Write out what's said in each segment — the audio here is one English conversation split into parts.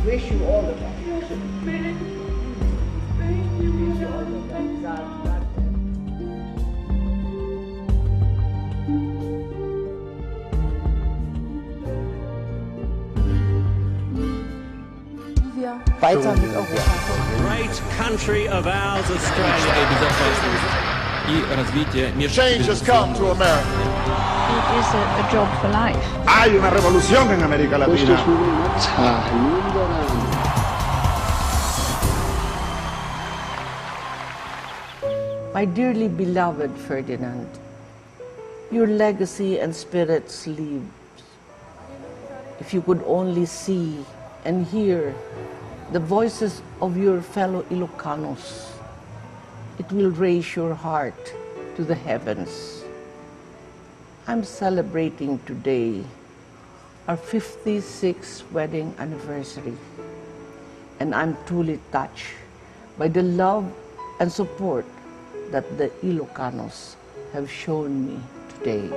Wish you all the best. Wish you all the best. Weiter mit Europa. Great country of ours, Australia. Change has come to America. It is a job for life. Hay una revolución en América Latina. My dearly beloved Ferdinand, your legacy and spirits live. If you could only see and hear the voices of your fellow Ilocanos, it will raise your heart to the heavens. I'm celebrating today our 56th wedding anniversary, and I'm truly touched by the love and support that the Ilocanos have shown me today.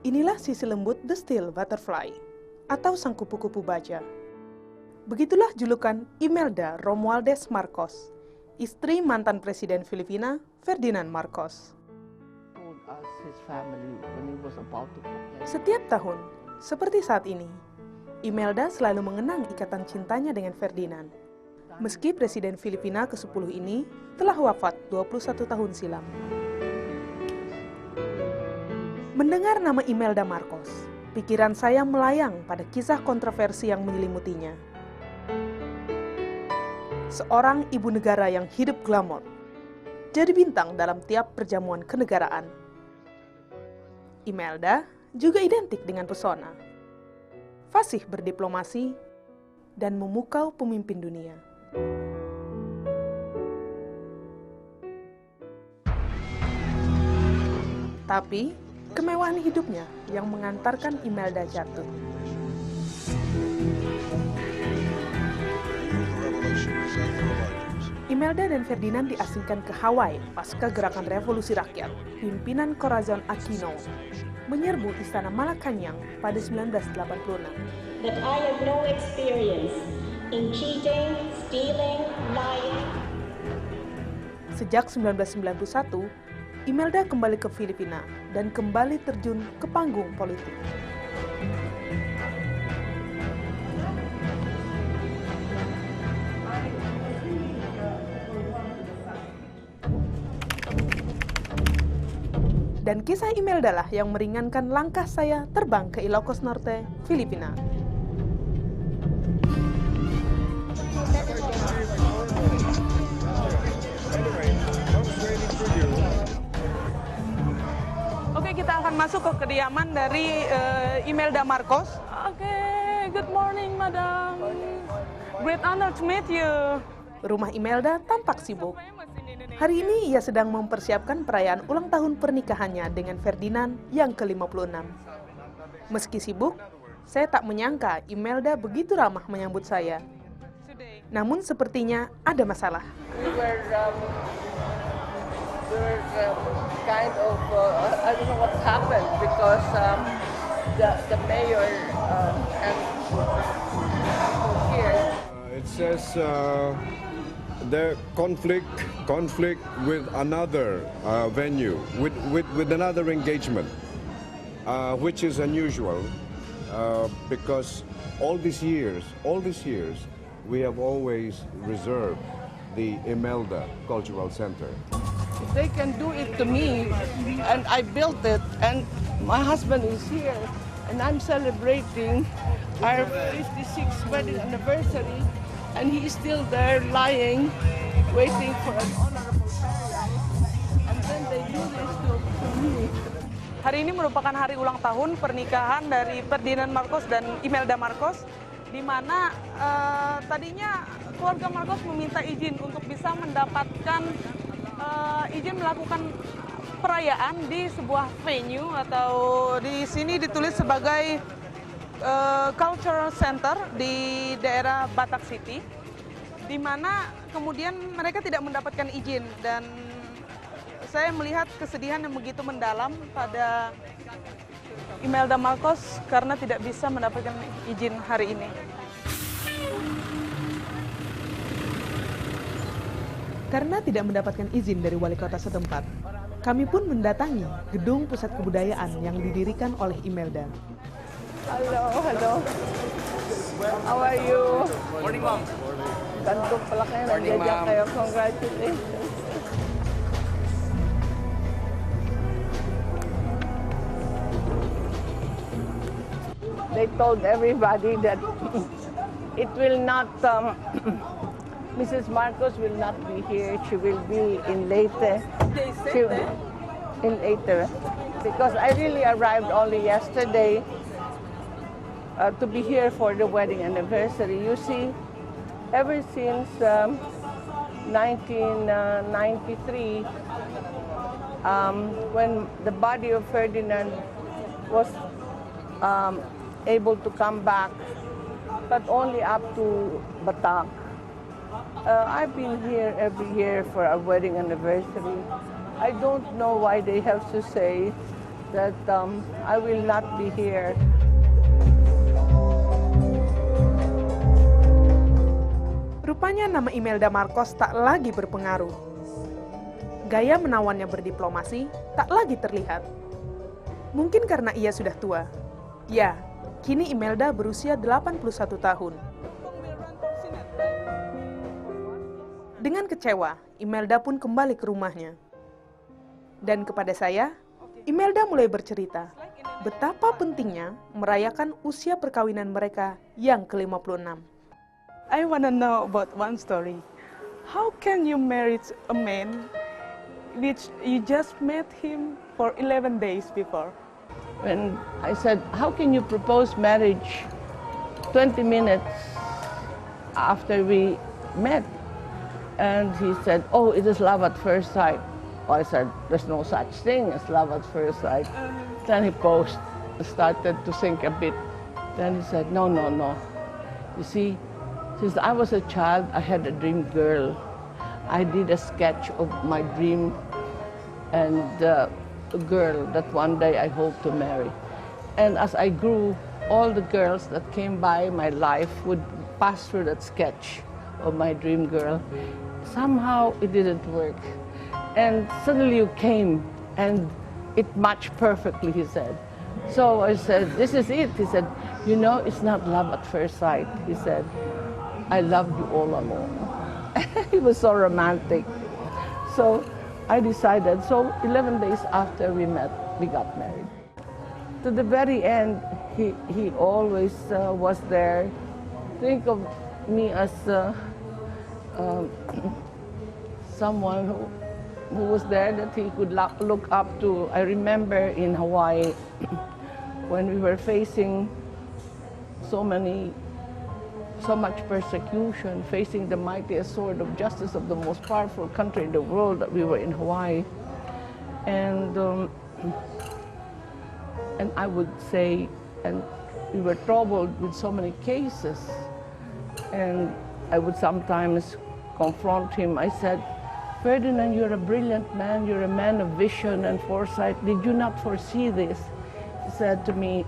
Inilah sisi lembut The Steel Butterfly, atau sang kupu-kupu baja. Begitulah julukan Imelda Romualdez Marcos, istri mantan Presiden Filipina Ferdinand Marcos. Setiap tahun, seperti saat ini, Imelda selalu mengenang ikatan cintanya dengan Ferdinand. Meski Presiden Filipina ke-10 ini telah wafat 21 tahun silam. Mendengar nama Imelda Marcos, pikiran saya melayang pada kisah kontroversi yang menyelimutinya. Seorang ibu negara yang hidup glamor, jadi bintang dalam tiap perjamuan kenegaraan. Imelda juga identik dengan pesona, fasih berdiplomasi, dan memukau pemimpin dunia. Tapi, kemewahan hidupnya yang mengantarkan Imelda jatuh. Imelda dan Ferdinand diasingkan ke Hawaii pasca gerakan revolusi rakyat. Pimpinan Corazon Aquino menyerbu istana Malacañang pada 1986. That I have no experience in cheating, stealing, lying. Sejak 1991, Imelda kembali ke Filipina dan kembali terjun ke panggung politik. Dan kisah Imelda lah yang meringankan langkah saya terbang ke Ilocos Norte, Filipina. Oke, kita akan masuk ke kediaman dari Imelda Marcos. Oke, good morning, madam. Great honor to meet you. Rumah Imelda tampak sibuk. Hari ini ia sedang mempersiapkan perayaan ulang tahun pernikahannya dengan Ferdinand yang ke-56. Meski sibuk, saya tak menyangka Imelda begitu ramah menyambut saya. Namun sepertinya ada masalah. We were kind of, I don't know what happened because the mayor and here. It says the conflict with another venue, with another engagement, which is unusual because all these years, we have always reserved the Imelda Cultural Center. If they can do it to me, and I built it, and my husband is here, and I'm celebrating our 56th wedding anniversary, and he is still there lying, waiting for an honorable burial. hari ini merupakan hari ulang tahun pernikahan dari Ferdinand Marcos dan Imelda Marcos, di mana tadinya keluarga Marcos meminta izin untuk bisa mendapatkan izin melakukan perayaan di sebuah venue, atau di sini ditulis sebagai Cultural Center di daerah Batak City, di mana kemudian mereka tidak mendapatkan izin, dan saya melihat kesedihan yang begitu mendalam pada Imelda Marcos karena tidak bisa mendapatkan izin hari ini. Karena tidak mendapatkan izin dari wali kota setempat, kami pun mendatangi gedung pusat kebudayaan yang didirikan oleh Imelda. Halo, halo. How are you? Morning, Mom. Ganto pala kayo, nandiyan kayo. Congratulations. They told everybody that it will not, Mrs. Marcos will not be here. She will be in Leyte. They said that? In Leyte. Because I really arrived only yesterday to be here for the wedding anniversary. You see, ever since 1993, when the body of Ferdinand was able to come back, but only up to Batak. I've been here every year for our wedding anniversary. I don't know why they have to say that I will not be here. Rupanya nama Imelda Marcos tak lagi berpengaruh. Gaya menawannya berdiplomasi tak lagi terlihat. Mungkin karena ia sudah tua. Ya, kini Imelda berusia 81 tahun. Dengan kecewa, Imelda pun kembali ke rumahnya. Dan kepada saya, Imelda mulai bercerita betapa pentingnya merayakan usia perkawinan mereka yang ke-56. I wanna know about one story. How can you marry a man which you just met him for 11 days before? When I said, how can you propose marriage 20 minutes after we met? And he said, oh, it is love at first sight. I said, there's no such thing as love at first sight. Then he started to think a bit. Then he said, no, no, no. You see, since I was a child, I had a dream girl. I did a sketch of my dream and a girl that one day I hope to marry. And as I grew, all the girls that came by my life would pass through that sketch of my dream girl. Somehow it didn't work. And suddenly you came and it matched perfectly, he said. So I said, this is it. He said, you know, it's not love at first sight. He said, I loved you all along. He was so romantic. So I decided, so 11 days after we met, we got married. To the very end, he always was there. Think of me as someone who was there that he could look up to. I remember in Hawaii, when we were facing so much persecution, facing the mightiest sword of justice of the most powerful country in the world, that we were in Hawaii. And I would say, and we were troubled with so many cases, and I would sometimes confront him. I said, Ferdinand, you're a brilliant man, you're a man of vision and foresight. Did you not foresee this? He said to me,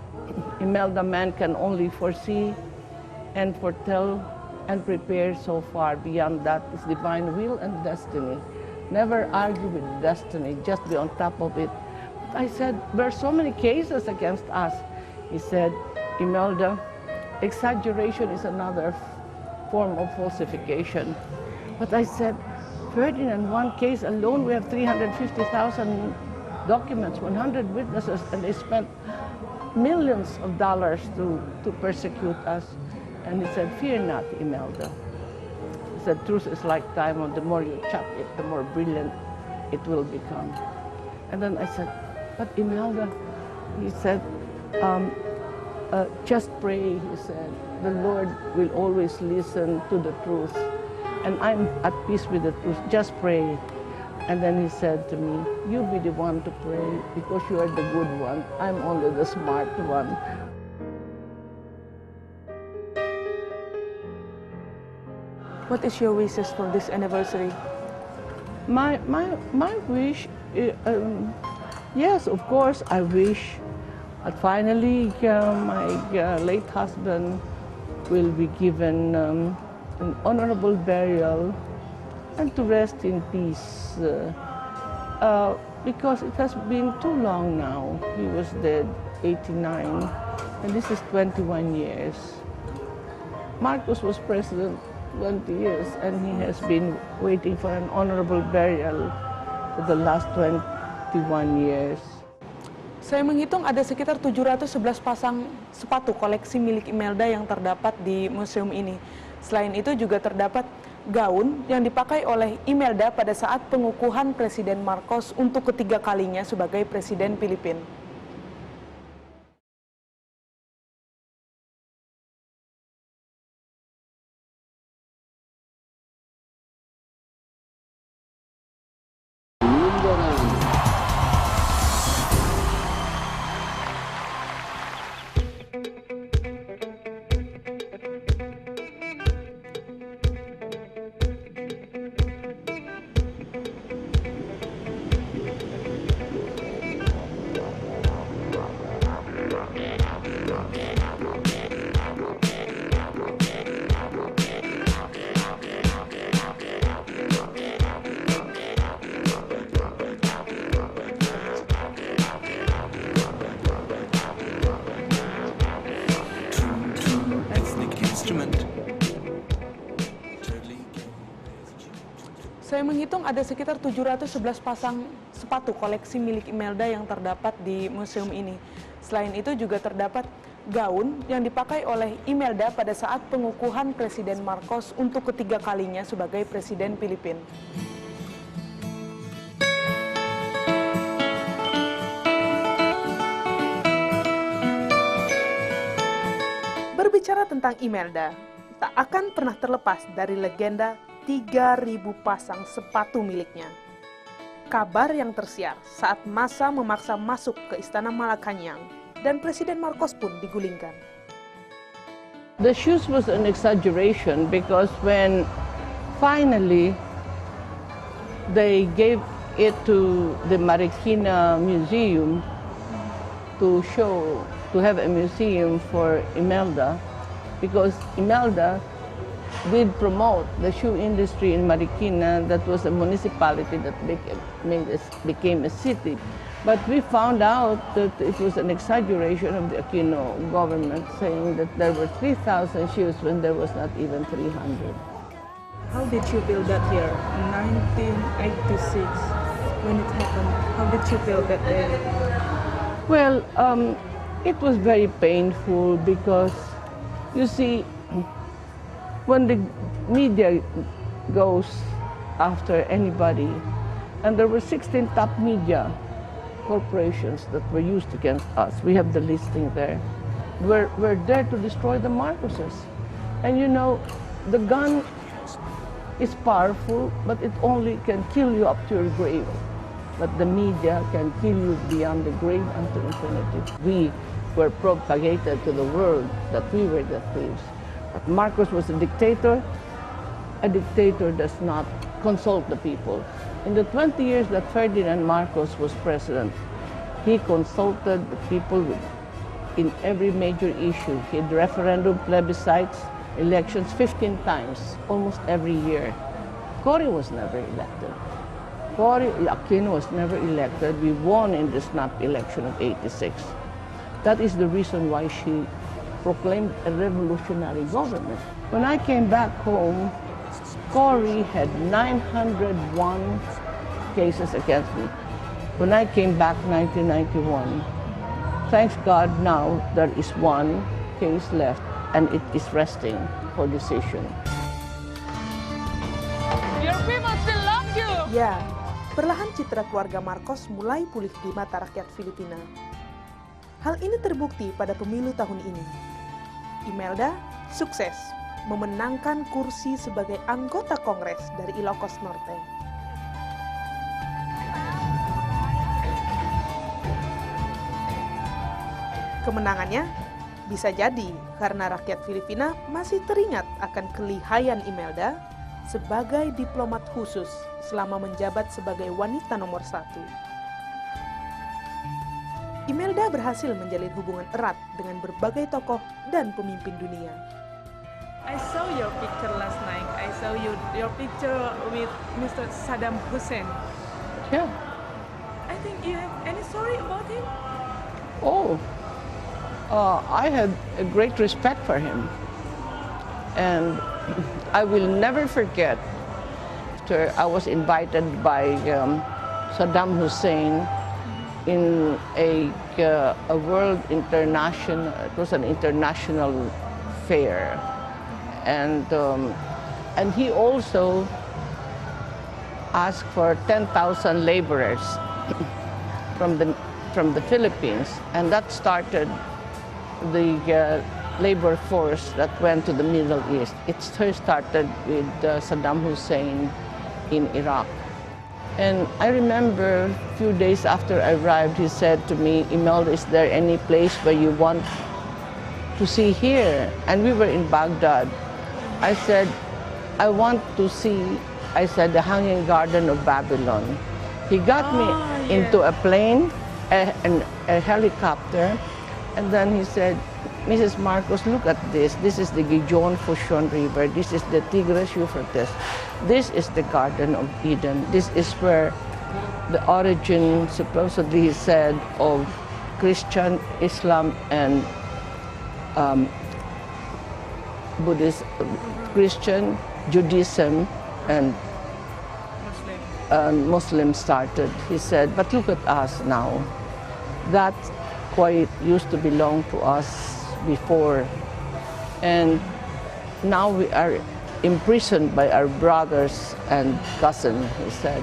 Imelda, man can only foresee and foretell and prepare so far. Beyond that is divine will and destiny. Never argue with destiny, just be on top of it. I said, there are so many cases against us. He said, Imelda, exaggeration is another form of falsification. But I said, Ferdinand, one case alone, we have 350,000 documents, 100 witnesses, and they spent millions of dollars to persecute us. And he said, fear not, Imelda. He said, truth is like diamond. The more you chop it, the more brilliant it will become. And then I said, but Imelda, He said, just pray, he said. The Lord will always listen to the truth. And I'm at peace with the truth. Just pray. And then he said to me, you be the one to pray because you are the good one. I'm only the smart one. What is your wishes for this anniversary? My wish, yes, of course, I wish that finally my late husband will be given an honorable burial and to rest in peace because it has been too long now. He was dead 89 and this is 21 years. Marcos was president 20 years and he has been waiting for an honorable burial for the last 21 years. Saya menghitung ada sekitar 711 pasang sepatu koleksi milik Imelda yang terdapat di museum ini. Selain itu juga terdapat gaun yang dipakai oleh Imelda pada saat pengukuhan Presiden Marcos untuk ketiga kalinya sebagai Presiden Filipina. Saya menghitung ada sekitar 711 pasang sepatu koleksi milik Imelda yang terdapat di museum ini. Selain itu juga terdapat gaun yang dipakai oleh Imelda pada saat pengukuhan Presiden Marcos untuk ketiga kalinya sebagai Presiden Filipina. Berbicara tentang Imelda, tak akan pernah terlepas dari legenda 3.000 pasang sepatu miliknya. Kabar yang tersiar saat massa memaksa masuk ke Istana Malacañang dan Presiden Marcos pun digulingkan. The shoes was an exaggeration because when finally they gave it to the Marikina Museum to have a museum for Imelda, because Imelda did promote the shoe industry in Marikina. That was a municipality that became a city. But we found out that it was an exaggeration of the Aquino government, saying that there were 3,000 shoes when there was not even 300. How did you feel that year, 1986, when it happened? How did you feel that day? Well, it was very painful because, you see, when the media goes after anybody, and there were 16 top media corporations that were used against us. We have the listing there. We're there to destroy the Marcoses. And you know, the gun is powerful, but it only can kill you up to your grave. But the media can kill you beyond the grave unto infinity. We were propagated to the world that we were the thieves. But Marcos was a dictator. A dictator does not consult the people. In the 20 years that Ferdinand Marcos was president, he consulted the people in every major issue. He had referendum, plebiscites, elections 15 times, almost every year. Cory was never elected. Cory Aquino was never elected. We won in the snap election of '86. That is the reason why she proclaimed a revolutionary government. When I came back home, Cory had 901 cases against me. When I came back 1991, thanks God now there is one case left and it is resting for decision. Your people still love you! Ya, perlahan citra keluarga Marcos mulai pulih di mata rakyat Filipina. Hal ini terbukti pada pemilu tahun ini. Imelda sukses memenangkan kursi sebagai anggota Kongres dari Ilocos Norte. Kemenangannya bisa jadi karena rakyat Filipina masih teringat akan kelihayan Imelda sebagai diplomat khusus selama menjabat sebagai wanita nomor 1. Imelda berhasil menjalin hubungan erat dengan berbagai tokoh dan pemimpin dunia. I saw your picture last night. I saw your picture with Mr. Saddam Hussein. Yeah. I think you have any story about him? Oh, I had a great respect for him. And I will never forget, after I was invited by Saddam Hussein in a world international, it was an international fair. And he also asked for 10,000 laborers from the Philippines, and that started the labor force that went to the Middle East. It first started with Saddam Hussein in Iraq. And I remember a few days after I arrived, he said to me, "Imelda, is there any place where you want to see here?" And we were in Baghdad. I said, "I want to see," I said, "the Hanging Garden of Babylon." He got me into a plane, a helicopter, and then he said, "Mrs. Marcos, look at this. This is the Gijon Fushon River. This is the Tigris Euphrates. This is the Garden of Eden. This is where the origin, supposedly he said, of Christian, Islam, and Buddhist, Christian, Judaism, and Muslim started." He said, "But look at us now. That quite used to belong to us before. And now we are imprisoned by our brothers and cousins," he said.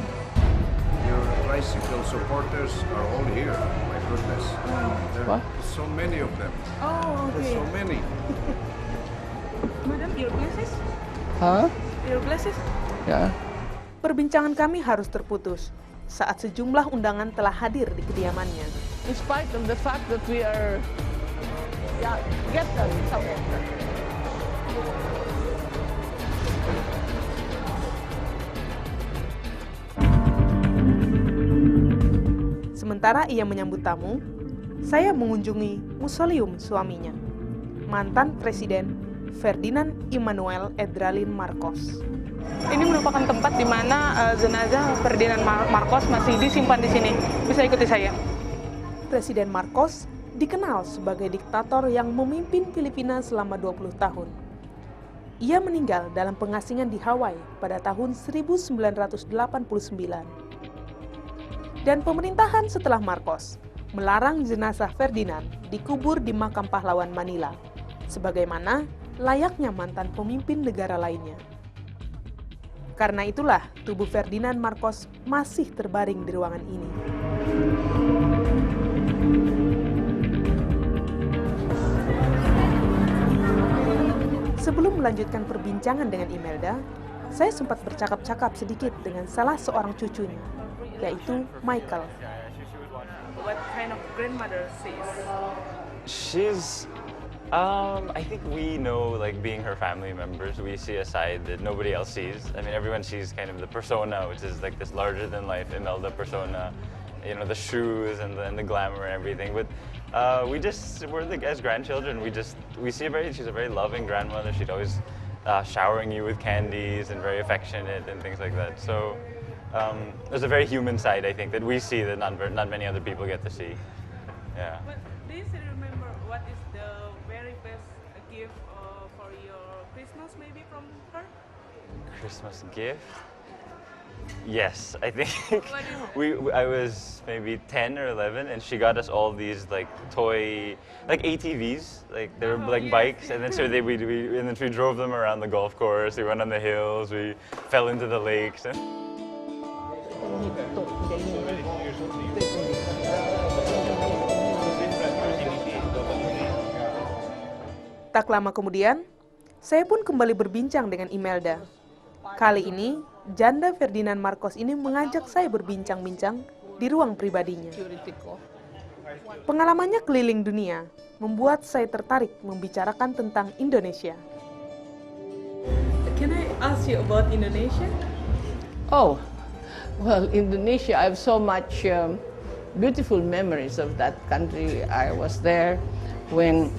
Your tricycle supporters are all here. My goodness. There What? are so many of them. Oh, There's okay. so many. Madam, your glasses? Huh? Your glasses? Yeah. Perbincangan kami harus terputus saat sejumlah undangan telah hadir di kediamannya. In spite of the fact that we are, yeah, get them somewhere. Sementara ia menyambut tamu, saya mengunjungi mausoleum suaminya, mantan Presiden Ferdinand Immanuel Edralin Marcos. Ini merupakan tempat di mana jenazah Ferdinand Marcos masih disimpan di sini. Bisa ikuti saya. Presiden Marcos dikenal sebagai diktator yang memimpin Filipina selama 20 tahun. Ia meninggal dalam pengasingan di Hawaii pada tahun 1989. Dan pemerintahan setelah Marcos melarang jenazah Ferdinand dikubur di makam pahlawan Manila, sebagaimana layaknya mantan pemimpin negara lainnya. Karena itulah tubuh Ferdinand Marcos masih terbaring di ruangan ini. Sebelum melanjutkan perbincangan dengan Imelda, saya sempat bercakap-cakap sedikit dengan salah seorang cucunya, yaitu Michael. What kind of grandmother she is? She's, I think we know, like, being her family members, we see a side that nobody else sees. I mean, everyone sees kind of the persona, which is like this larger-than-life Imelda persona, you know, the shoes and the glamour and everything. But we're as grandchildren, we see she's a very loving grandmother. She'd always showering you with candies and very affectionate and things like that. So there's a very human side, I think, that we see that not many other people get to see. Yeah. But do you still remember what is the very best gift for your Christmas, maybe from her? Christmas gift? Yes, I think I was maybe 10 or 11, and she got us all these like toy, like ATVs, like they were like bikes, and then so we drove them around the golf course. We went on the hills. We fell into the lakes. Tak lama kemudian, saya pun kembali berbincang dengan Imelda. Kali ini, janda Ferdinand Marcos ini mengajak saya berbincang-bincang di ruang pribadinya. Pengalamannya keliling dunia membuat saya tertarik membicarakan tentang Indonesia. Can I ask you about Indonesia? Oh, well, Indonesia, I have so much beautiful memories of that country. I was there when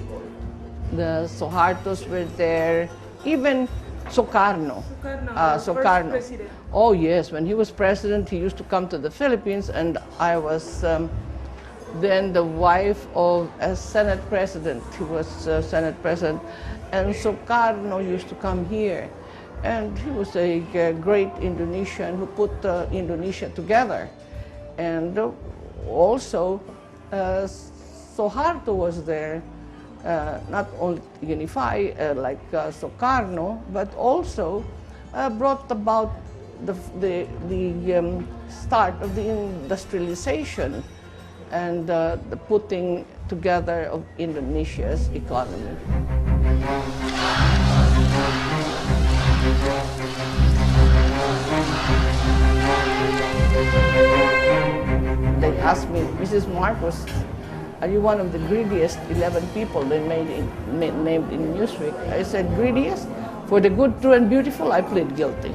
the Suhartos were there, even Sukarno. First president. Oh yes, when he was president, he used to come to the Philippines, and I was then the wife of a Senate president. He was Senate president, and Sukarno used to come here. And he was a great Indonesian who put Indonesia together. And also, Suharto was there, not only to unify like Sukarno, but also brought about the start of the industrialization and the putting together of Indonesia's economy. They asked me, Mrs. Marcos, are you one of the greediest 11 people they named in Newsweek? I said, greediest? For the good, true, and beautiful, I plead guilty.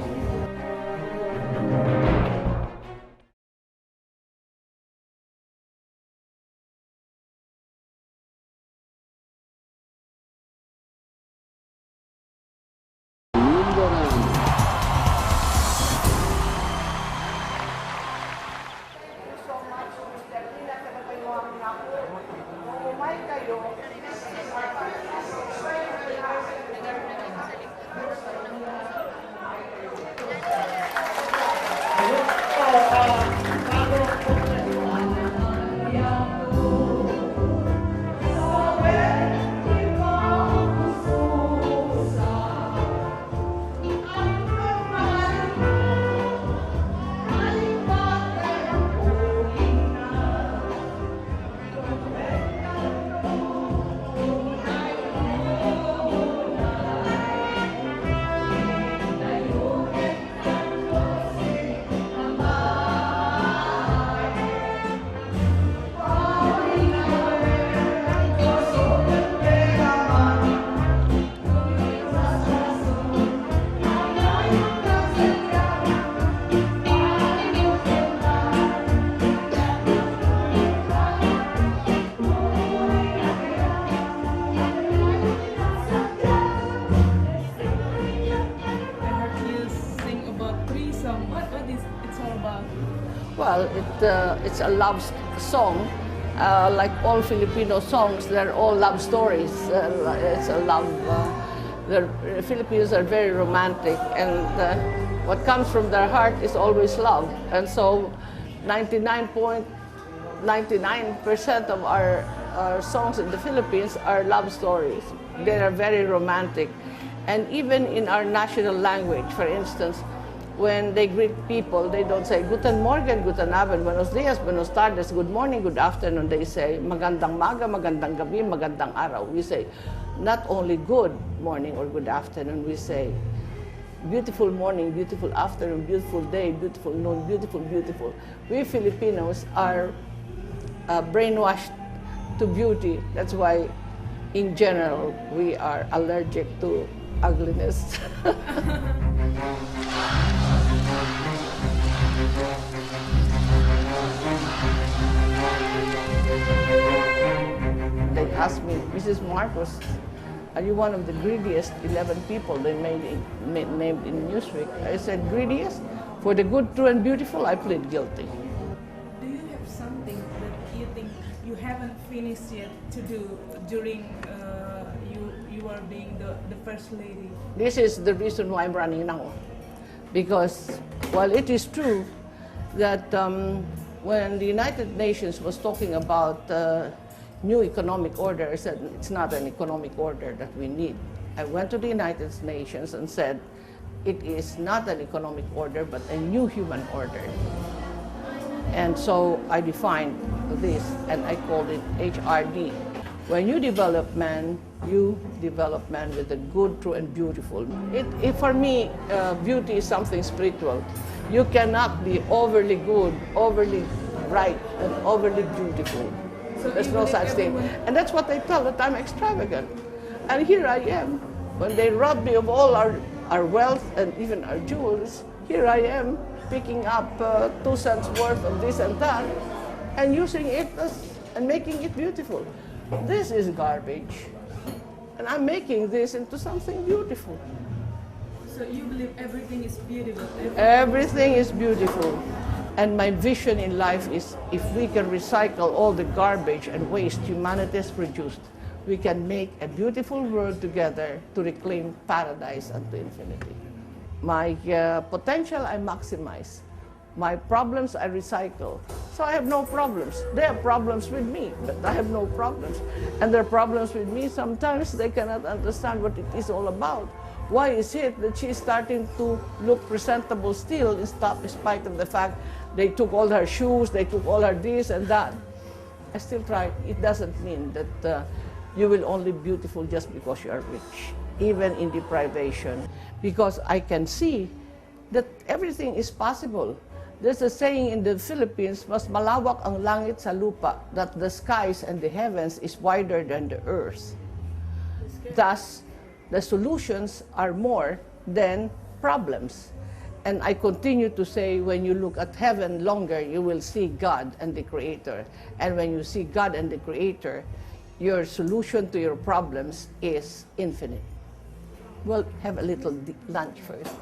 Well, it's a love song. Like all Filipino songs, they're all love stories. It's a love. The Filipinos are very romantic, and what comes from their heart is always love. And so, 99.99% of our songs in the Philippines are love stories. They are very romantic, and even in our national language, for instance, when they greet people, they don't say, Guten Morgen, Guten Abend, Buenos Dias, Buenos Tardes, Good Morning, Good Afternoon. They say, Magandang Maga, Magandang Gabi, Magandang Araw. We say, not only good morning or good afternoon, we say, beautiful morning, beautiful afternoon, beautiful day, beautiful noon, beautiful, beautiful. We Filipinos are brainwashed to beauty. That's why, in general, we are allergic to ugliness. They asked me, Mrs. Marcos, are you one of the greediest 11 people they named in Newsweek? I said, greediest? For the good, true, and beautiful, I plead guilty. Do you have something that you think you haven't finished yet to do during you are being the First Lady? This is the reason why I'm running now. Because while it is true that when the United Nations was talking about new economic order, I said, it's not an economic order that we need. I went to the United Nations and said, it is not an economic order, but a new human order. And so I defined this, and I called it HRD. When you develop man, You develop man with a good, true, and beautiful. For me, beauty is something spiritual. You cannot be overly good, overly right, and overly beautiful. So There's no such thing. And that's what they tell, that I'm extravagant. And here I am. When they rob me of all our wealth and even our jewels, here I am picking up 2 cents worth of this and that and using it and making it beautiful. This is garbage. And I'm making this into something beautiful. So you believe everything is beautiful? Everything is beautiful. And my vision in life is if we can recycle all the garbage and waste humanity has produced, we can make a beautiful world together to reclaim paradise unto infinity. My potential I maximize. My problems I recycle. So I have no problems. They have problems with me, but I have no problems. And their problems with me, sometimes they cannot understand what it is all about. Why is it that she's starting to look presentable still in spite of the fact they took all her shoes, they took all her this and that? I still try. It doesn't mean that you will only be beautiful just because you are rich, even in deprivation. Because I can see that everything is possible. There's a saying in the Philippines, mas malawak ang langit sa lupa, that the skies and the heavens is wider than the earth. Thus, the solutions are more than problems. And I continue to say, when you look at heaven longer, you will see God and the Creator. And when you see God and the Creator, your solution to your problems is infinite. Well, have a little lunch first.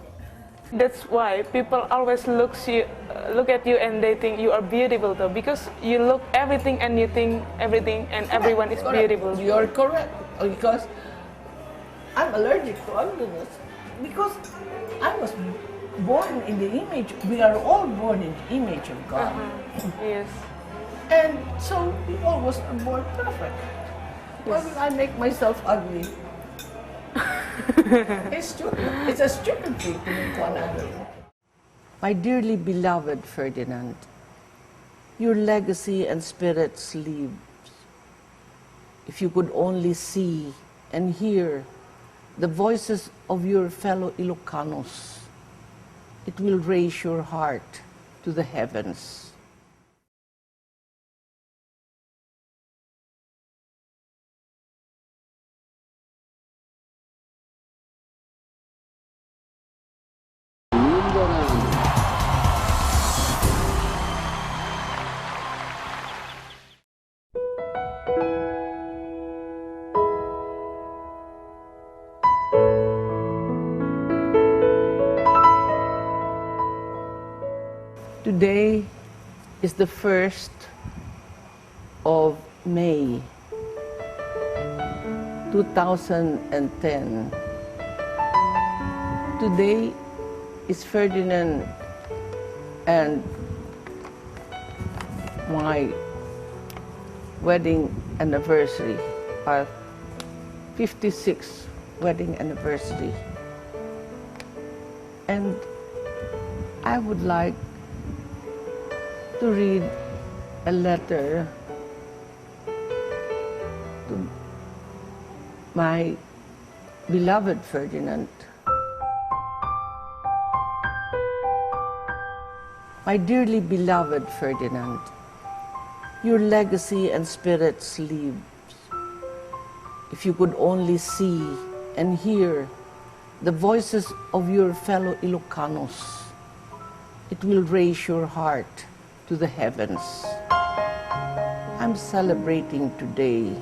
That's why people always look at you and they think you are beautiful though, because you look everything and you think everything and everyone is beautiful. You're correct, because I'm allergic to ugliness, because I was born in the image, we are all born in the image of God. Yes. And so we always are born perfect. Why will I make myself ugly? It's stupid. It's a stupid thing to make one ugly. My dearly beloved Ferdinand, your legacy and spirit lives. If you could only see and hear the voices of your fellow Ilocanos, it will raise your heart to the heavens. Today is the 1st of May, 2010. Today is Ferdinand and my wedding anniversary, our 56th wedding anniversary. And I would like to read a letter to my beloved Ferdinand. My dearly beloved Ferdinand, your legacy and spirit lives. If you could only see and hear the voices of your fellow Ilocanos, it will raise your heart to the heavens. I'm celebrating today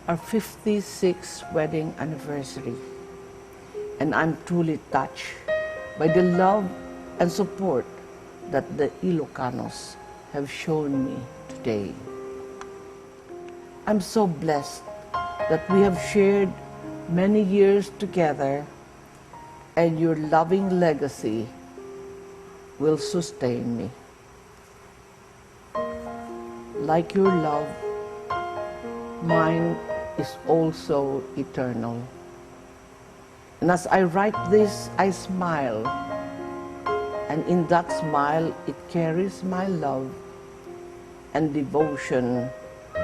our 56th wedding anniversary, and I'm truly touched by the love and support that the Ilocanos have shown me today. I'm so blessed that we have shared many years together, and your loving legacy will sustain me. Like your love, mine is also eternal. And as I write this, I smile. And in that smile, it carries my love and devotion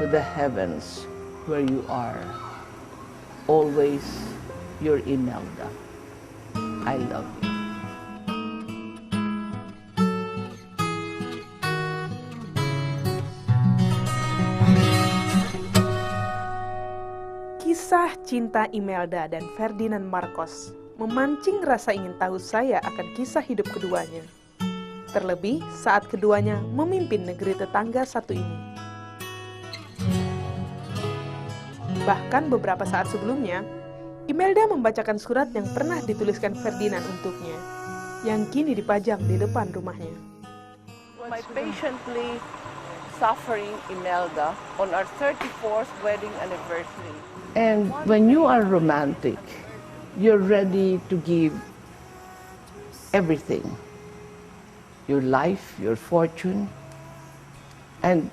to the heavens where you are. Always, your Imelda. I love you. Kisah cinta Imelda dan Ferdinand Marcos memancing rasa ingin tahu saya akan kisah hidup keduanya. Terlebih saat keduanya memimpin negeri tetangga satu ini. Bahkan beberapa saat sebelumnya, Imelda membacakan surat yang pernah dituliskan Ferdinand untuknya, yang kini dipajang di depan rumahnya. My patiently suffering Imelda on our 34th wedding anniversary. And when you are romantic, you're ready to give everything. Your life, your fortune. And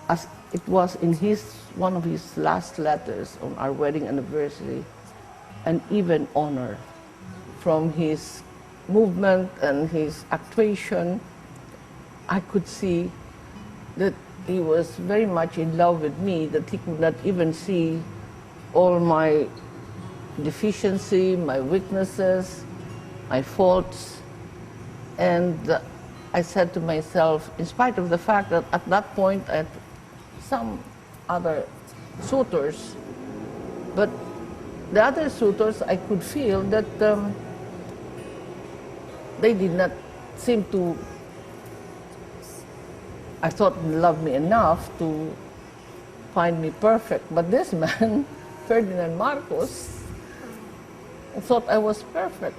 as it was in one of his last letters on our wedding anniversary, and even honor from his movement and his actuation, I could see that he was very much in love with me, that he could not even see all my deficiency, my weaknesses, my faults. And I said to myself, in spite of the fact that at that point I had some other suitors, but the other suitors I could feel that they did not seem to, I thought, love me enough to find me perfect. But this man, Ferdinand Marcos, thought I was perfect.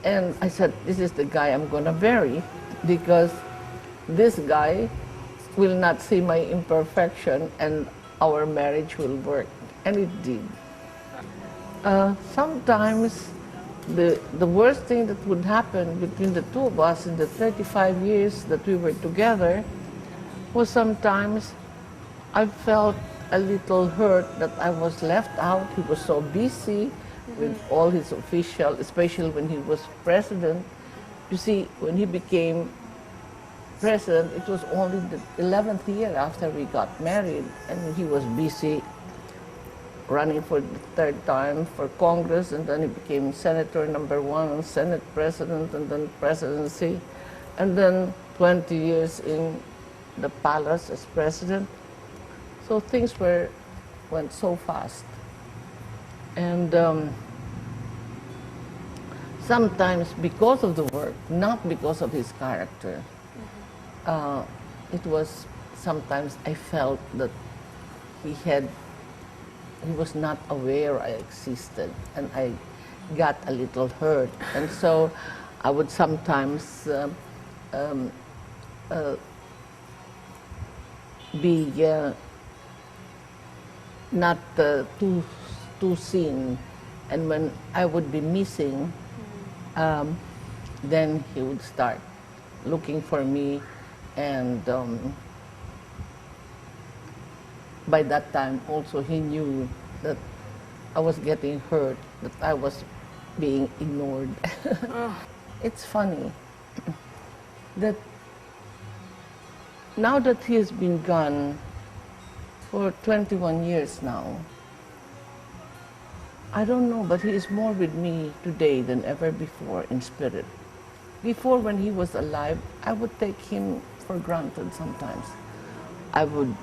And I said, this is the guy I'm gonna marry, because this guy will not see my imperfection and our marriage will work. And it did. Sometimes the worst thing that would happen between the two of us in the 35 years that we were together was sometimes I felt a little hurt that I was left out. He was so busy with all his official, especially when he was president. You see, when he became president, it was only the 11th year after we got married, and he was busy running for the third time for Congress, and then he became Senator #1, Senate President, and then presidency, and then 20 years in the palace as president. So things went so fast. And sometimes because of the work, not because of his character, it was sometimes I felt that he was not aware I existed, and I got a little hurt. And so I would sometimes be not too seen, and when I would be missing, then he would start looking for me, and by that time also he knew that I was getting hurt, that I was being ignored. It's funny that now that he has been gone for 21 years now, I don't know, but he is more with me today than ever before in spirit. Before, when he was alive, I would take him for granted sometimes. I would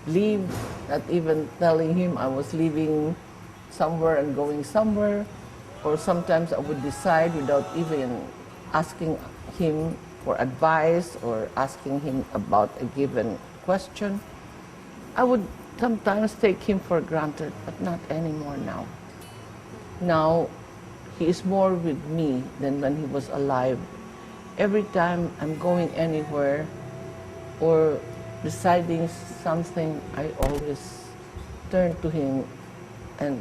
leave, not even telling him I was leaving somewhere and going somewhere, or sometimes I would decide without even asking him for advice or asking him about a given question. I would sometimes take him for granted, but not anymore now. Now, he is more with me than when he was alive. Every time I'm going anywhere or deciding something, I always turn to him and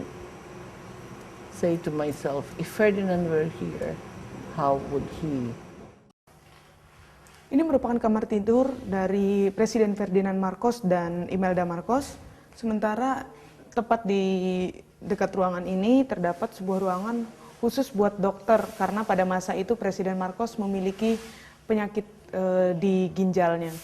say to myself, if Ferdinand were here, how would he? Ini merupakan kamar tidur dari Presiden Ferdinand Marcos dan Imelda Marcos. Sementara tepat di dekat ruangan ini terdapat sebuah ruangan khusus buat dokter, karena pada masa itu Presiden Marcos memiliki penyakit di ginjalnya.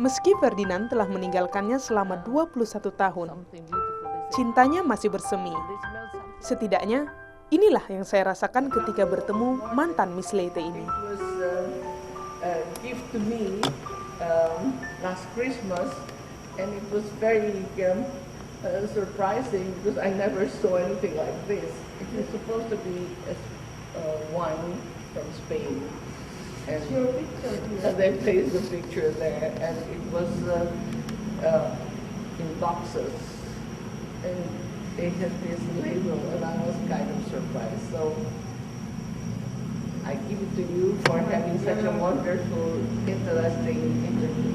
Meski Ferdinand telah meninggalkannya selama 21 tahun, cintanya masih bersemi. Setidaknya, inilah yang saya rasakan ketika bertemu mantan Miss Leyte ini. It was a gift to me last Christmas, and it was very surprising because I never saw anything like this. It was supposed to be wine from Spain. And they placed the picture there, and it was in boxes, and they had this label, and I was kind of surprised. So I give it to you for having such a wonderful, interesting interview.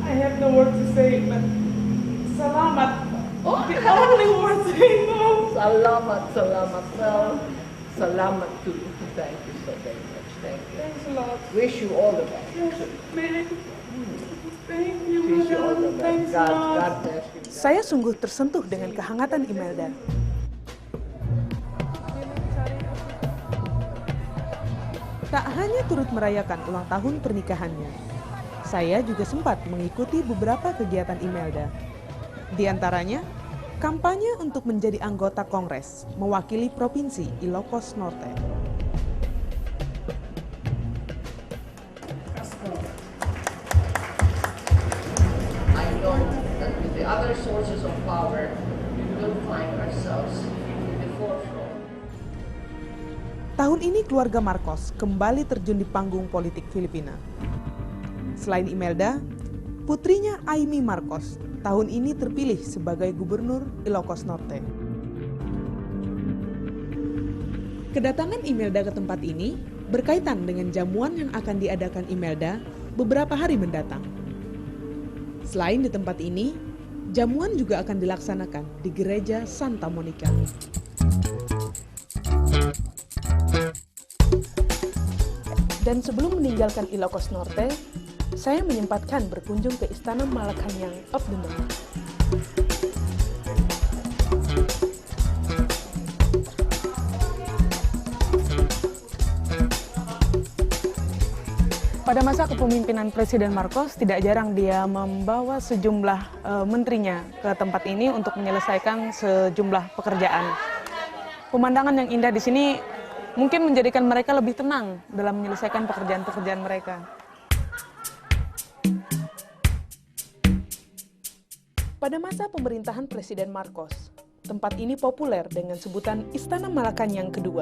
I have no word to say, but salamat. Oh, the only word to say no. Salamat, salamat. Well, salamat too. Thank you so very much. Thank you. Thanks a lot. Wish you all the best. Thank you, Wish you all the Thanks best. a lot. God bless you. Saya sungguh tersentuh dengan kehangatan Imelda. Tak hanya turut merayakan ulang tahun pernikahannya, saya juga sempat mengikuti beberapa kegiatan Imelda. Di antaranya, kampanye untuk menjadi anggota Kongres mewakili Provinsi Ilocos Norte. I know that with the other sources of power, we will find ourselves in the forefront. Tahun ini keluarga Marcos kembali terjun di panggung politik Filipina. Selain Imelda, putrinya Aimee Marcos tahun ini terpilih sebagai gubernur Ilocos Norte. Kedatangan Imelda ke tempat ini berkaitan dengan jamuan yang akan diadakan Imelda beberapa hari mendatang. Selain di tempat ini, jamuan juga akan dilaksanakan di Gereja Santa Monica. Dan sebelum meninggalkan Ilocos Norte, saya menyempatkan berkunjung ke Istana Malacañang of the North. Pada masa kepemimpinan Presiden Marcos, tidak jarang dia membawa sejumlah menterinya ke tempat ini untuk menyelesaikan sejumlah pekerjaan. Pemandangan yang indah di sini mungkin menjadikan mereka lebih tenang dalam menyelesaikan pekerjaan-pekerjaan mereka. Pada masa pemerintahan Presiden Marcos, tempat ini populer dengan sebutan Istana Malacañang kedua.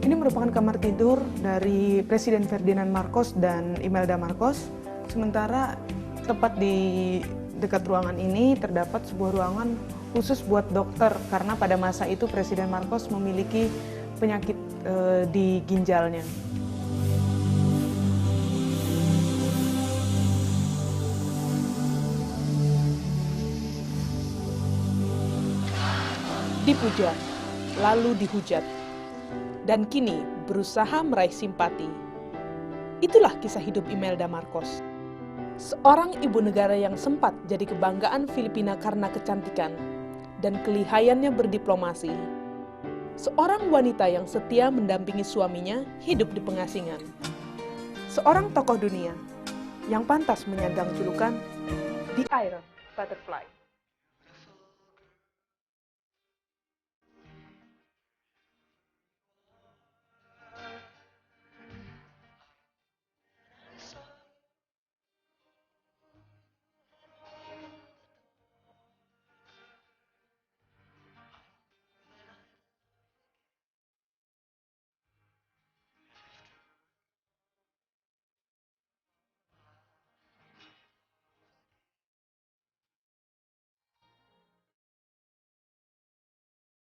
Ini merupakan kamar tidur dari Presiden Ferdinand Marcos dan Imelda Marcos. Sementara tepat di dekat ruangan ini terdapat sebuah ruangan khusus buat dokter karena pada masa itu Presiden Marcos memiliki penyakit di ginjalnya. Dipuja, lalu dihujat, dan kini berusaha meraih simpati. Itulah kisah hidup Imelda Marcos. Seorang ibu negara yang sempat jadi kebanggaan Filipina karena kecantikan dan kelihayannya berdiplomasi. Seorang wanita yang setia mendampingi suaminya hidup di pengasingan. Seorang tokoh dunia yang pantas menyandang julukan The Iron Butterfly.